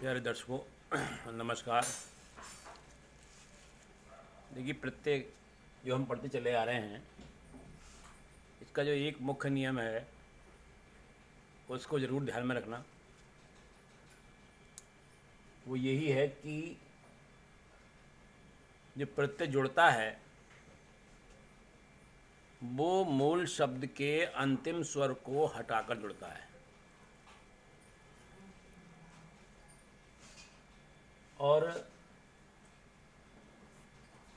प्यारे दर्शकों नमस्कार। देखिए, प्रत्येक जो हम पढ़ते चले आ रहे हैं, इसका जो एक मुख्य नियम है उसको ज़रूर ध्यान में रखना। वो यही है कि जो प्रत्यय जुड़ता है वो मूल शब्द के अंतिम स्वर को हटाकर जुड़ता है। और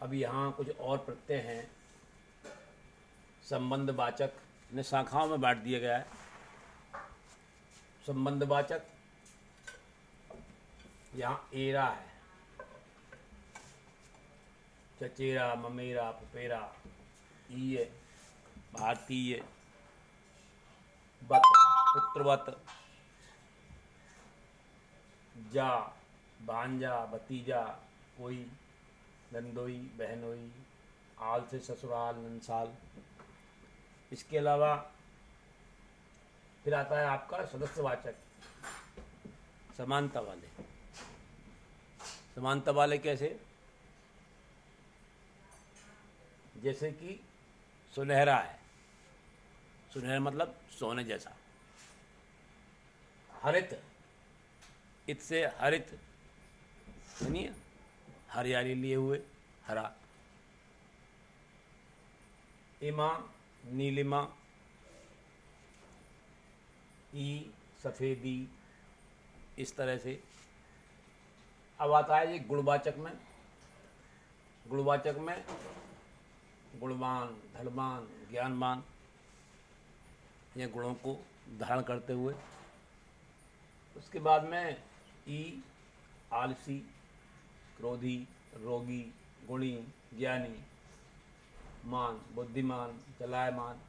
अब यहाँ कुछ और प्रत्यय हैं संबंधवाचक, ने शाखाओं में बांट दिया गया है। संबंधवाचक यहाँ एरा है, चचेरा, ममेरा, पुपेरा, ई है, भारतीय, बत, पुत्रवत, जा, भांजा, भतीजा, कोई, नंदोई, बहनोई, आल से ससुराल, नंसाल। इसके अलावा फिर आता है आपका सदस्यवाचक, समानता वाले। समानता वाले कैसे? जैसे कि सुनहरा है, सुनहरा मतलब सोने जैसा। हरित, इत से हरित सुनिए, हरियाली लिए हुए, हरा। इमा, नीलिमा, ई, सफ़ेदी, इस तरह से। अब आता है ये गुणवाचक में। गुणवाचक में गुणवान, धनवान, ज्ञानवान, ये गुणों को धारण करते हुए। उसके बाद में ई, आलसी, क्रोधी, रोगी, गुणी, ज्ञानी, मान, बुद्धिमान, चलायमान।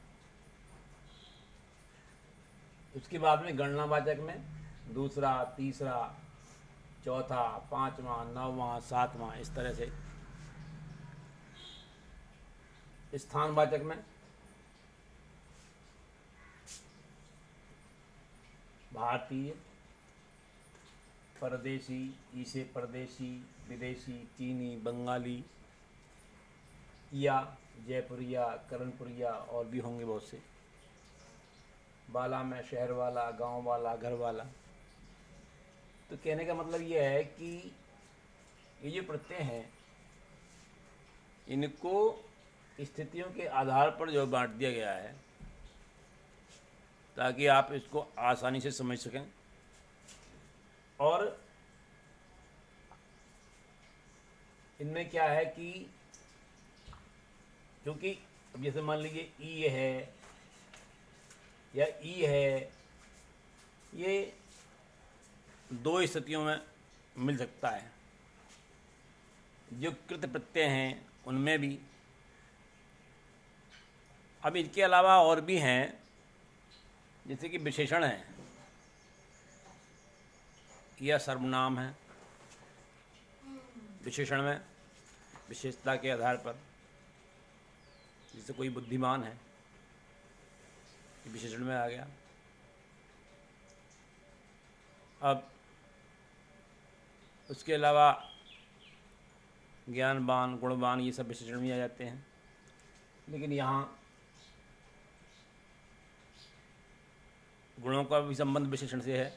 उसके बाद में गणनावाचक में दूसरा, तीसरा, चौथा, पांचवा, नौवां, सातवां, इस तरह से। स्थानवाचक में भारतीय, परदेशी, ईसे परदेशी, विदेशी, चीनी, बंगाली, या जयपुरिया, करणपुरिया, और भी होंगे बहुत से। वाला में शहर वाला, गांव वाला, घर वाला। तो कहने का मतलब ये है कि ये जो प्रत्यय हैं इनको स्थितियों के आधार पर जो बांट दिया गया है ताकि आप इसको आसानी से समझ सकें। और इनमें क्या है कि क्योंकि अब जैसे मान लीजिए ई है या ई है, ये दो स्थितियों में मिल सकता है। जो कृत प्रत्यय हैं उनमें भी। अब इनके अलावा और भी हैं, जैसे कि विशेषण है या सर्वनाम है। विशेषण में विशेषता के आधार पर, जैसे कोई बुद्धिमान है, ये विशेषण में आ गया। अब उसके अलावा ज्ञानवान, गुणवान, ये सब विशेषण में आ जाते हैं। लेकिन यहाँ गुणों का भी संबंध विशेषण से है,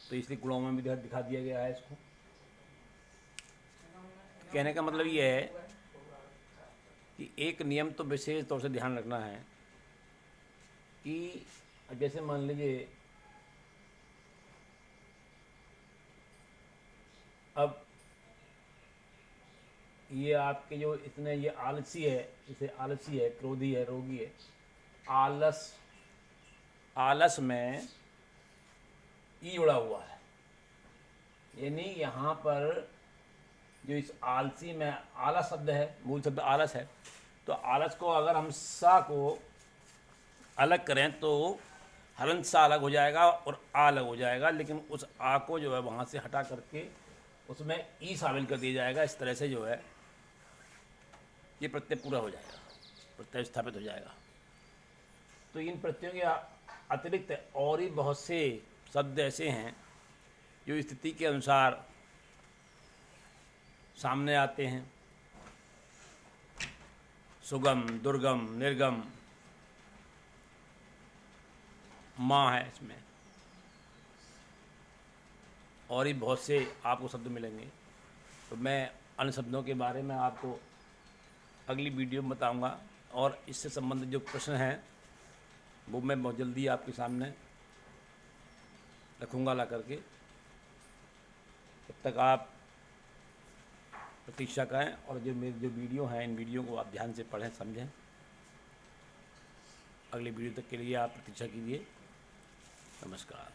तो इसलिए गुणों में भी दिखा दिया गया है इसको। कहने का मतलब ये है कि एक नियम तो विशेष तौर से ध्यान रखना है कि जैसे मान लीजिए अब ये आपके जो इतने ये आलसी है, जैसे आलसी है, क्रोधी है, रोगी है। आलस, आलस में ई जुड़ा हुआ है, यानी यहाँ पर जो इस आलसी में आलस शब्द है, मूल शब्द आलस है, तो आलस को अगर हम सा को अलग करें तो हलंत सा अलग हो जाएगा और आ अलग हो जाएगा। लेकिन उस आ को जो है वहाँ से हटा करके उसमें ई शामिल कर दिया जाएगा। इस तरह से जो है ये प्रत्यय पूरा हो जाएगा, प्रत्यय स्थापित हो जाएगा। तो इन प्रत्ययों के अतिरिक्त और ही बहुत से शब्द ऐसे हैं जो स्थिति के अनुसार सामने आते हैं। सुगम, दुर्गम, निर्गम, माँ है इसमें, और ही बहुत से आपको शब्द मिलेंगे। तो मैं अन्य शब्दों के बारे में आपको अगली वीडियो में बताऊंगा, और इससे संबंधित जो प्रश्न हैं वो मैं बहुत जल्दी आपके सामने रखूंगा ला करके। तब तक आप प्रतीक्षा करें, और जो मेरी जो वीडियो हैं इन वीडियो को आप ध्यान से पढ़ें, समझें। अगली वीडियो तक के लिए आप प्रतीक्षा कीजिए। नमस्कार।